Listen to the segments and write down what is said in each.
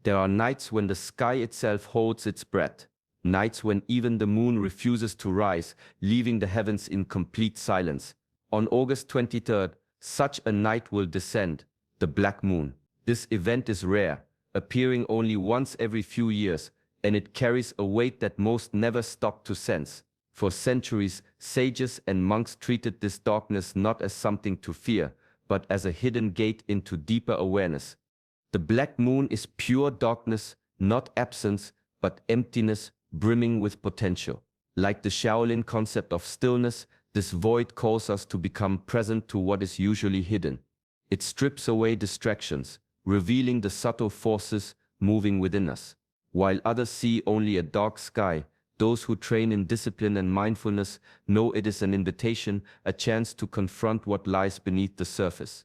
There are nights when the sky itself holds its breath, nights when even the moon refuses to rise, leaving the heavens in complete silence. On August 23rd, such a night will descend, the black moon. This event is rare, appearing only once every few years, and it carries a weight that most never stop to sense. For centuries, sages and monks treated this darkness not as something to fear, but as a hidden gate into deeper awareness. The black moon is pure darkness, not absence, but emptiness, brimming with potential. Like the Shaolin concept of stillness, this void calls us to become present to what is usually hidden. It strips away distractions, revealing the subtle forces moving within us. While others see only a dark sky, those who train in discipline and mindfulness know it is an invitation, a chance to confront what lies beneath the surface.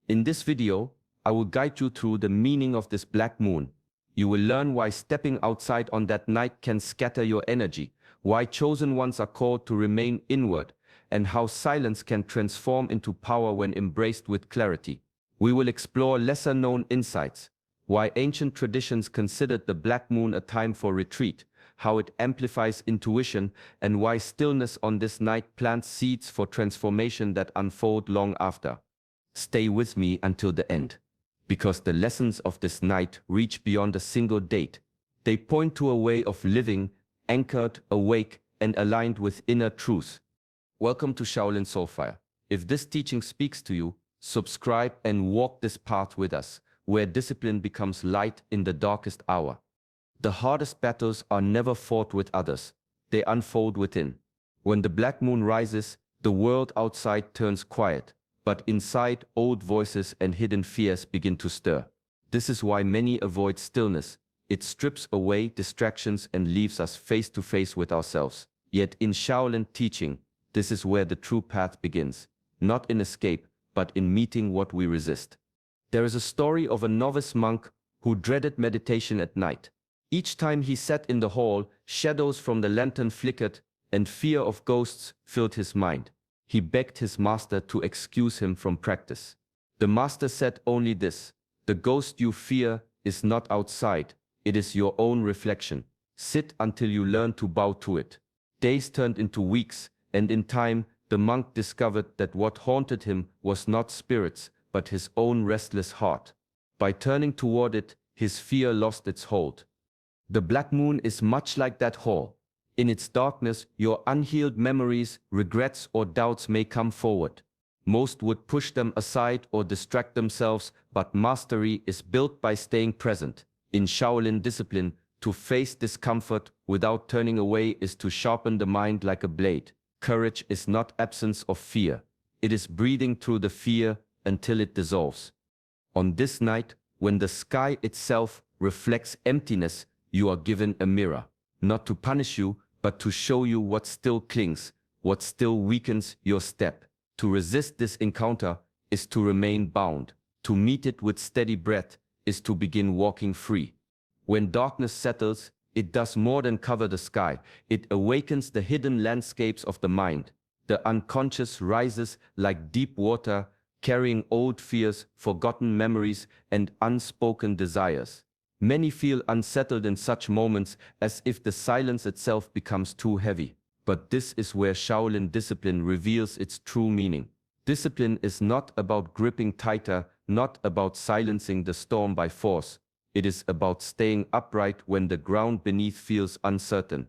In this video, I will guide you through the meaning of this black moon. You will learn why stepping outside on that night can scatter your energy, why chosen ones are called to remain inward, and how silence can transform into power when embraced with clarity. We will explore lesser-known insights, why ancient traditions considered the black moon a time for retreat, how it amplifies intuition, and why stillness on this night plants seeds for transformation that unfold long after. Stay with me until the end, because the lessons of this night reach beyond a single date. They point to a way of living, anchored, awake, and aligned with inner truth. Welcome to Shaolin Soulfire. If this teaching speaks to you, subscribe and walk this path with us, where discipline becomes light in the darkest hour. The hardest battles are never fought with others, they unfold within. When the black moon rises, the world outside turns quiet, but inside, old voices and hidden fears begin to stir. This is why many avoid stillness. It strips away distractions and leaves us face to face with ourselves. Yet in Shaolin teaching, this is where the true path begins, not in escape, but in meeting what we resist. There is a story of a novice monk who dreaded meditation at night. Each time he sat in the hall, shadows from the lantern flickered, and fear of ghosts filled his mind. He begged his master to excuse him from practice. The master said only this: "The ghost you fear is not outside, it is your own reflection. Sit until you learn to bow to it." Days turned into weeks, and in time, the monk discovered that what haunted him was not spirits, but his own restless heart. By turning toward it, his fear lost its hold. The black moon is much like that hall. In its darkness, your unhealed memories, regrets, or doubts may come forward. Most would push them aside or distract themselves, but mastery is built by staying present. In Shaolin discipline, to face discomfort without turning away is to sharpen the mind like a blade. Courage is not absence of fear. It is breathing through the fear until it dissolves. On this night, when the sky itself reflects emptiness, you are given a mirror, not to punish you, but to show you what still clings, what still weakens your step. To resist this encounter is to remain bound. To meet it with steady breath is to begin walking free. When darkness settles, it does more than cover the sky. It awakens the hidden landscapes of the mind. The unconscious rises like deep water, carrying old fears, forgotten memories, and unspoken desires. Many feel unsettled in such moments, as if the silence itself becomes too heavy. But this is where Shaolin discipline reveals its true meaning. Discipline is not about gripping tighter, not about silencing the storm by force. It is about staying upright when the ground beneath feels uncertain.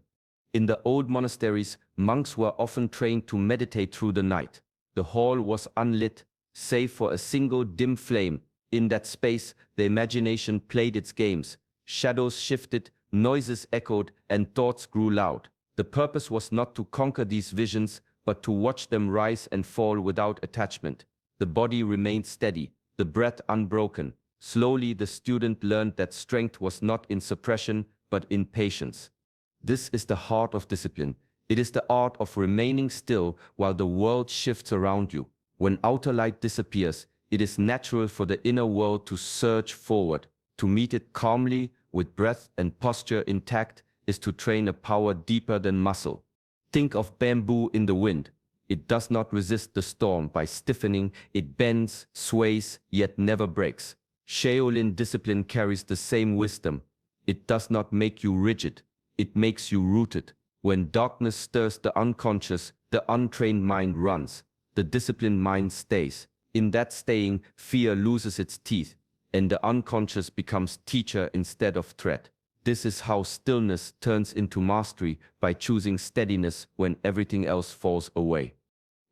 In the old monasteries, monks were often trained to meditate through the night. The hall was unlit, save for a single dim flame. In that space, the imagination played its games. Shadows shifted, noises echoed, and thoughts grew loud. The purpose was not to conquer these visions, but to watch them rise and fall without attachment. The body remained steady, the breath unbroken. Slowly, the student learned that strength was not in suppression, but in patience. This is the heart of discipline. It is the art of remaining still while the world shifts around you. When outer light disappears, it is natural for the inner world to surge forward. To meet it calmly, with breath and posture intact, is to train a power deeper than muscle. Think of bamboo in the wind. It does not resist the storm by stiffening. It bends, sways, yet never breaks. Shaolin discipline carries the same wisdom. It does not make you rigid, it makes you rooted. When darkness stirs the unconscious, the untrained mind runs. The disciplined mind stays. In that staying, fear loses its teeth, and the unconscious becomes teacher instead of threat. This is how stillness turns into mastery, by choosing steadiness when everything else falls away.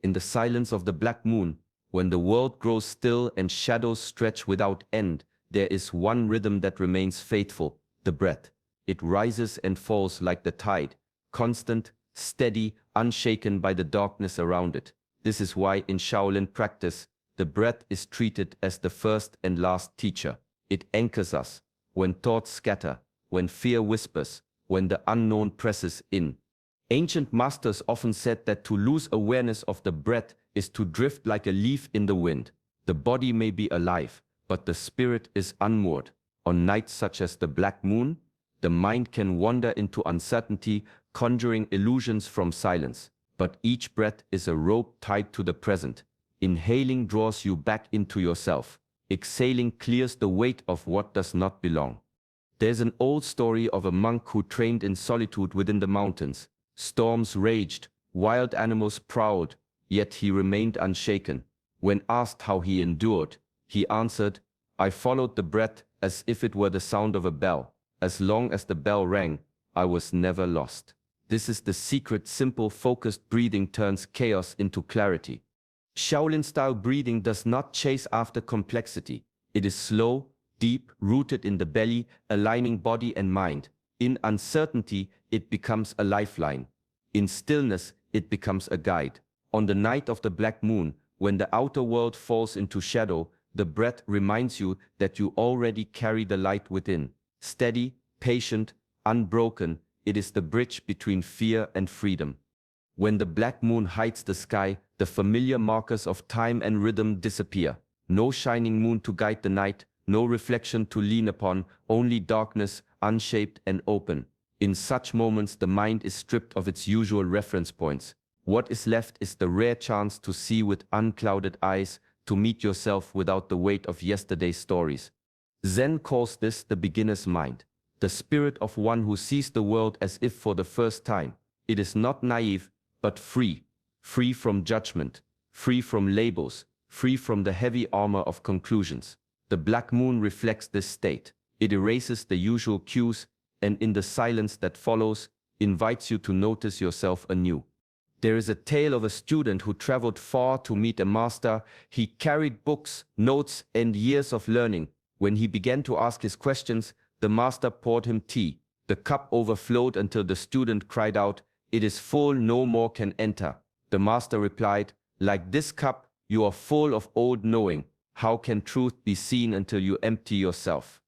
In the silence of the black moon, when the world grows still and shadows stretch without end, there is one rhythm that remains faithful, the breath. It rises and falls like the tide, constant, steady, unshaken by the darkness around it. This is why in Shaolin practice, the breath is treated as the first and last teacher. It anchors us when thoughts scatter, when fear whispers, when the unknown presses in. Ancient masters often said that to lose awareness of the breath is to drift like a leaf in the wind. The body may be alive, but the spirit is unmoored. On nights such as the black moon, the mind can wander into uncertainty, conjuring illusions from silence. But each breath is a rope tied to the present. Inhaling draws you back into yourself. Exhaling clears the weight of what does not belong. There's an old story of a monk who trained in solitude within the mountains. Storms raged, wild animals prowled, yet he remained unshaken. When asked how he endured, he answered, "I followed the breath as if it were the sound of a bell. As long as the bell rang, I was never lost." This is the secret. Simple, focused breathing turns chaos into clarity. Shaolin-style breathing does not chase after complexity. It is slow, deep, rooted in the belly, aligning body and mind. In uncertainty, it becomes a lifeline. In stillness, it becomes a guide. On the night of the black moon, when the outer world falls into shadow, the breath reminds you that you already carry the light within. Steady, patient, unbroken, it is the bridge between fear and freedom. When the black moon hides the sky, the familiar markers of time and rhythm disappear. No shining moon to guide the night, no reflection to lean upon, only darkness, unshaped and open. In such moments, the mind is stripped of its usual reference points. What is left is the rare chance to see with unclouded eyes, to meet yourself without the weight of yesterday's stories. Zen calls this the beginner's mind, the spirit of one who sees the world as if for the first time. It is not naive, but free. Free from judgment, free from labels, free from the heavy armor of conclusions. The black moon reflects this state. It erases the usual cues, and in the silence that follows, invites you to notice yourself anew. There is a tale of a student who traveled far to meet a master. He carried books, notes, and years of learning. When he began to ask his questions, the master poured him tea. The cup overflowed until the student cried out, "It is full, no more can enter." The master replied, "Like this cup, you are full of old knowing. How can truth be seen until you empty yourself?"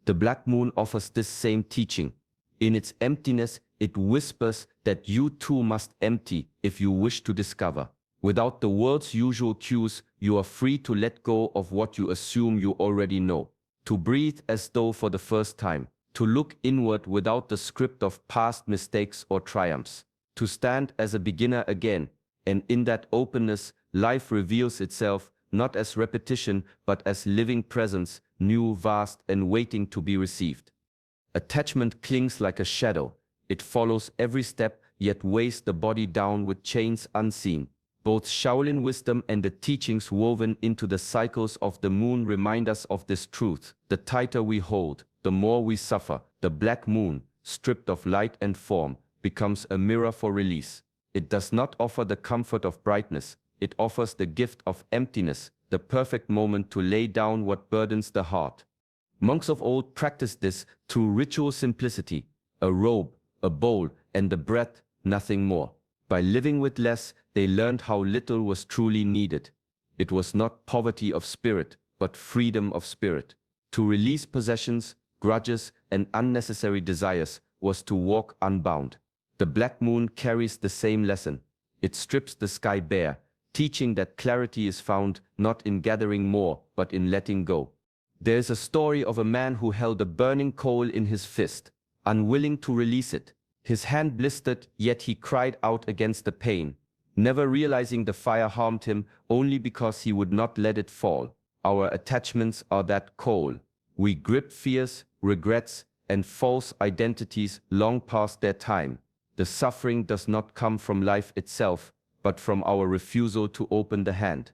The black moon offers this same teaching. In its emptiness, it whispers that you too must empty if you wish to discover. Without the world's usual cues, you are free to let go of what you assume you already know, to breathe as though for the first time, to look inward without the script of past mistakes or triumphs, to stand as a beginner again, and in that openness, life reveals itself, not as repetition, but as living presence, new, vast, and waiting to be received. Attachment clings like a shadow. It follows every step, yet weighs the body down with chains unseen. Both Shaolin wisdom and the teachings woven into the cycles of the moon remind us of this truth. The tighter we hold, the more we suffer. The black moon, stripped of light and form, becomes a mirror for release. It does not offer the comfort of brightness. It offers the gift of emptiness, the perfect moment to lay down what burdens the heart. Monks of old practiced this through ritual simplicity, a robe, a bowl, and the breath, nothing more. By living with less, they learned how little was truly needed. It was not poverty of spirit, but freedom of spirit. To release possessions, grudges, and unnecessary desires was to walk unbound. The black moon carries the same lesson. It strips the sky bare, teaching that clarity is found not in gathering more, but in letting go. There is a story of a man who held a burning coal in his fist, unwilling to release it. His hand blistered, yet he cried out against the pain, never realizing the fire harmed him only because he would not let it fall. Our attachments are that coal. We grip fears, regrets, and false identities long past their time. The suffering does not come from life itself, but from our refusal to open the hand.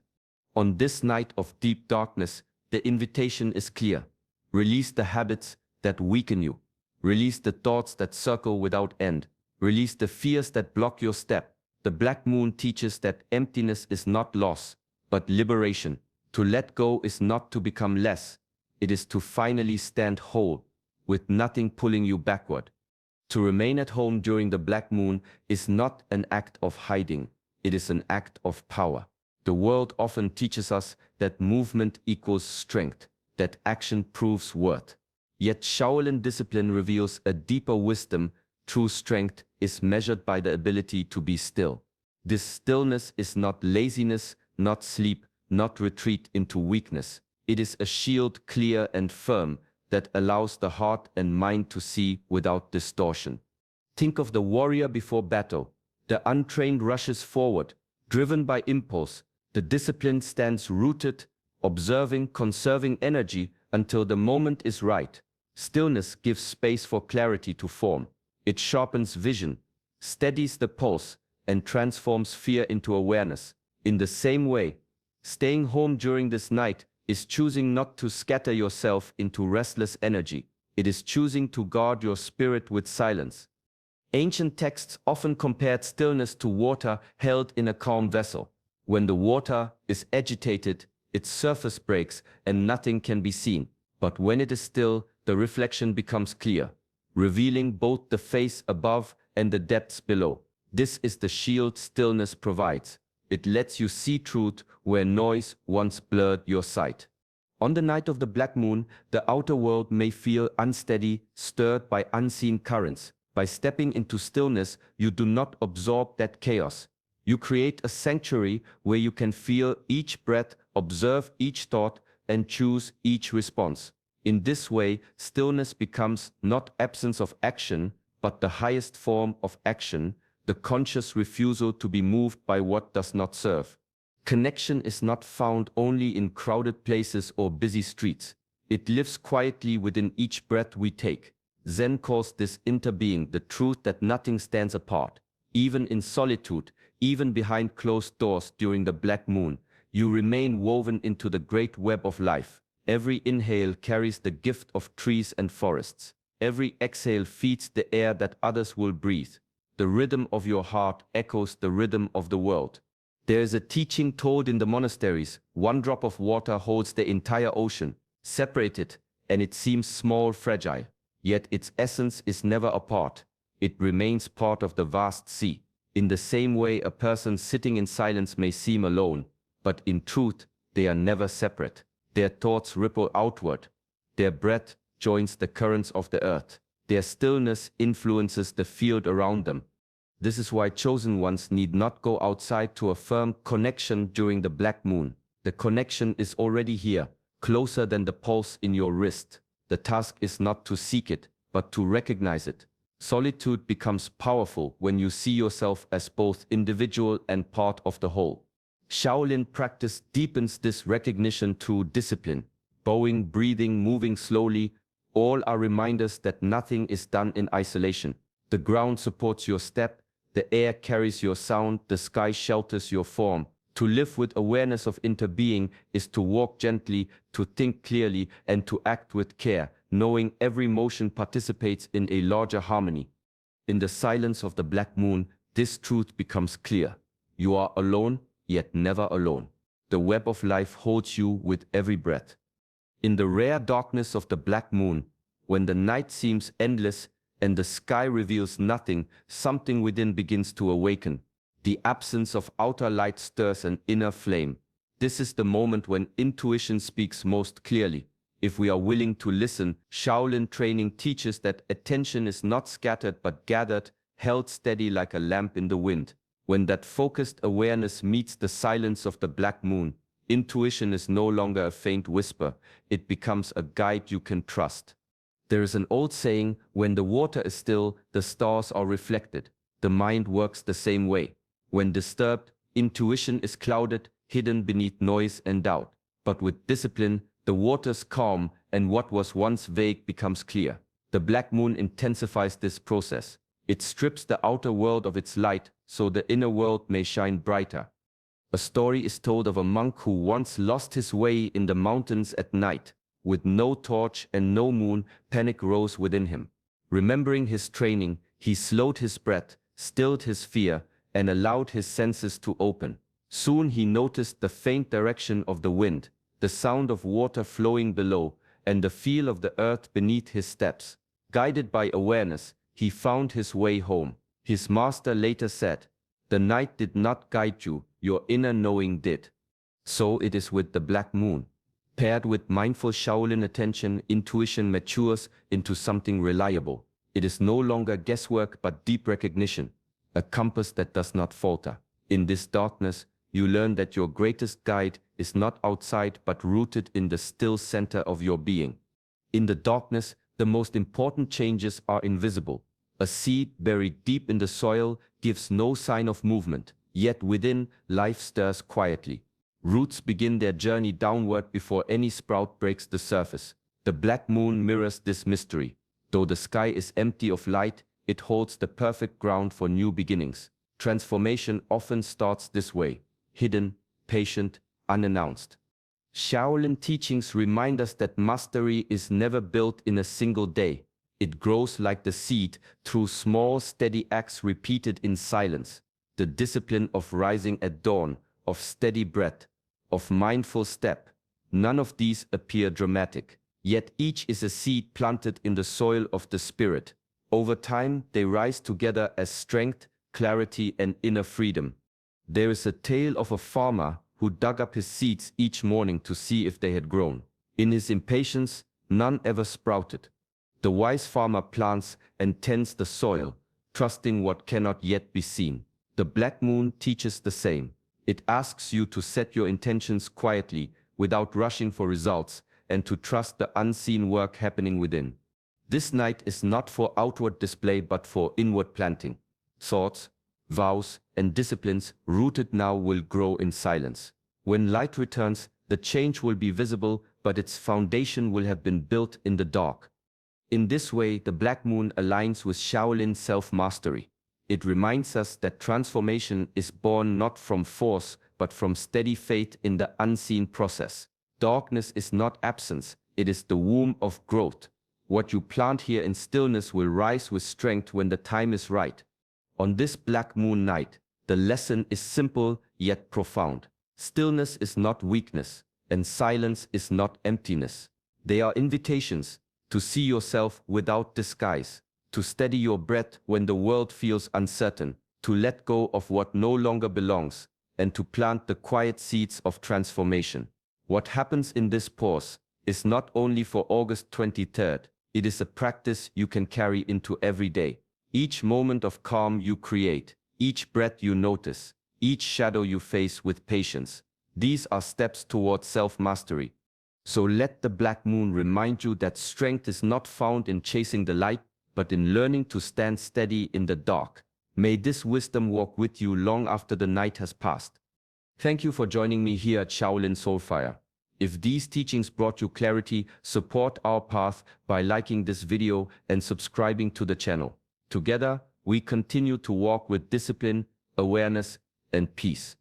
On this night of deep darkness, the invitation is clear. Release the habits that weaken you. Release the thoughts that circle without end. Release the fears that block your step. The black moon teaches that emptiness is not loss, but liberation. To let go is not to become less. It is to finally stand whole, with nothing pulling you backward. To remain at home during the black moon is not an act of hiding. It is an act of power. The world often teaches us that movement equals strength, that action proves worth. Yet Shaolin discipline reveals a deeper wisdom. True strength is measured by the ability to be still. This stillness is not laziness, not sleep, not retreat into weakness. It is a shield clear and firm that allows the heart and mind to see without distortion. Think of the warrior before battle. The untrained rushes forward, driven by impulse. The disciplined stands rooted, observing, conserving energy until the moment is right. Stillness gives space for clarity to form. It sharpens vision, steadies the pulse, and transforms fear into awareness. In the same way, staying home during this night is choosing not to scatter yourself into restless energy. It is choosing to guard your spirit with silence. Ancient texts often compared stillness to water held in a calm vessel. When the water is agitated, its surface breaks and nothing can be seen. But when it is still, the reflection becomes clear, revealing both the face above and the depths below. This is the shield stillness provides. It lets you see truth where noise once blurred your sight. On the night of the black moon, the outer world may feel unsteady, stirred by unseen currents. By stepping into stillness, you do not absorb that chaos. You create a sanctuary where you can feel each breath, observe each thought, and choose each response. In this way, stillness becomes not absence of action, but the highest form of action, the conscious refusal to be moved by what does not serve. Connection is not found only in crowded places or busy streets. It lives quietly within each breath we take. Zen calls this interbeing, the truth that nothing stands apart. Even in solitude, even behind closed doors during the black moon, you remain woven into the great web of life. Every inhale carries the gift of trees and forests. Every exhale feeds the air that others will breathe. The rhythm of your heart echoes the rhythm of the world. There is a teaching told in the monasteries. One drop of water holds the entire ocean. Separate it, and it seems small, fragile. Yet its essence is never apart. It remains part of the vast sea. In the same way, a person sitting in silence may seem alone, but in truth, they are never separate. Their thoughts ripple outward. Their breath joins the currents of the earth. Their stillness influences the field around them. This is why chosen ones need not go outside to affirm connection during the black moon. The connection is already here, closer than the pulse in your wrist. The task is not to seek it, but to recognize it. Solitude becomes powerful when you see yourself as both individual and part of the whole. Shaolin practice deepens this recognition through discipline. Bowing, breathing, moving slowly, all are reminders that nothing is done in isolation. The ground supports your step, the air carries your sound, the sky shelters your form. To live with awareness of interbeing is to walk gently, to think clearly, and to act with care, knowing every motion participates in a larger harmony. In the silence of the black moon, this truth becomes clear. You are alone, yet never alone. The web of life holds you with every breath. In the rare darkness of the black moon, when the night seems endless and the sky reveals nothing, something within begins to awaken. The absence of outer light stirs an inner flame. This is the moment when intuition speaks most clearly. If we are willing to listen, Shaolin training teaches that attention is not scattered but gathered, held steady like a lamp in the wind. When that focused awareness meets the silence of the black moon, intuition is no longer a faint whisper, it becomes a guide you can trust. There is an old saying, when the water is still, the stars are reflected. The mind works the same way. When disturbed, intuition is clouded, hidden beneath noise and doubt. But with discipline, the waters calm and what was once vague becomes clear. The black moon intensifies this process. It strips the outer world of its light so the inner world may shine brighter. A story is told of a monk who once lost his way in the mountains at night. With no torch and no moon, panic rose within him. Remembering his training, he slowed his breath, stilled his fear, and allowed his senses to open. Soon he noticed the faint direction of the wind, the sound of water flowing below, and the feel of the earth beneath his steps. Guided by awareness, he found his way home. His master later said, "The night did not guide you, your inner knowing did." So it is with the black moon. Paired with mindful Shaolin attention, intuition matures into something reliable. It is no longer guesswork but deep recognition, a compass that does not falter. In this darkness, you learn that your greatest guide is not outside but rooted in the still center of your being. In the darkness, the most important changes are invisible. A seed buried deep in the soil gives no sign of movement, yet within, life stirs quietly. Roots begin their journey downward before any sprout breaks the surface. The black moon mirrors this mystery. Though the sky is empty of light, it holds the perfect ground for new beginnings. Transformation often starts this way, hidden, patient, unannounced. Shaolin teachings remind us that mastery is never built in a single day. It grows like the seed through small, steady acts repeated in silence. The discipline of rising at dawn, of steady breath, of mindful step. None of these appear dramatic, yet each is a seed planted in the soil of the spirit. Over time, they rise together as strength, clarity, and inner freedom. There is a tale of a farmer who dug up his seeds each morning to see if they had grown. In his impatience, none ever sprouted. The wise farmer plants and tends the soil, trusting what cannot yet be seen. The black moon teaches the same. It asks you to set your intentions quietly, without rushing for results, and to trust the unseen work happening within. This night is not for outward display but for inward planting. Thoughts, vows, and disciplines rooted now will grow in silence. When light returns, the change will be visible, but its foundation will have been built in the dark. In this way, the black moon aligns with Shaolin self-mastery. It reminds us that transformation is born not from force, but from steady faith in the unseen process. Darkness is not absence, it is the womb of growth. What you plant here in stillness will rise with strength when the time is right. On this black moon night, the lesson is simple yet profound. Stillness is not weakness, and silence is not emptiness. They are invitations to see yourself without disguise, to steady your breath when the world feels uncertain, to let go of what no longer belongs, and to plant the quiet seeds of transformation. What happens in this pause is not only for August 23rd, it is a practice you can carry into every day. Each moment of calm you create, each breath you notice, each shadow you face with patience. These are steps towards self-mastery. So let the black moon remind you that strength is not found in chasing the light, but in learning to stand steady in the dark. May this wisdom walk with you long after the night has passed. Thank you for joining me here at Shaolin Soulfire. If these teachings brought you clarity, support our path by liking this video and subscribing to the channel. Together, we continue to walk with discipline, awareness, and peace.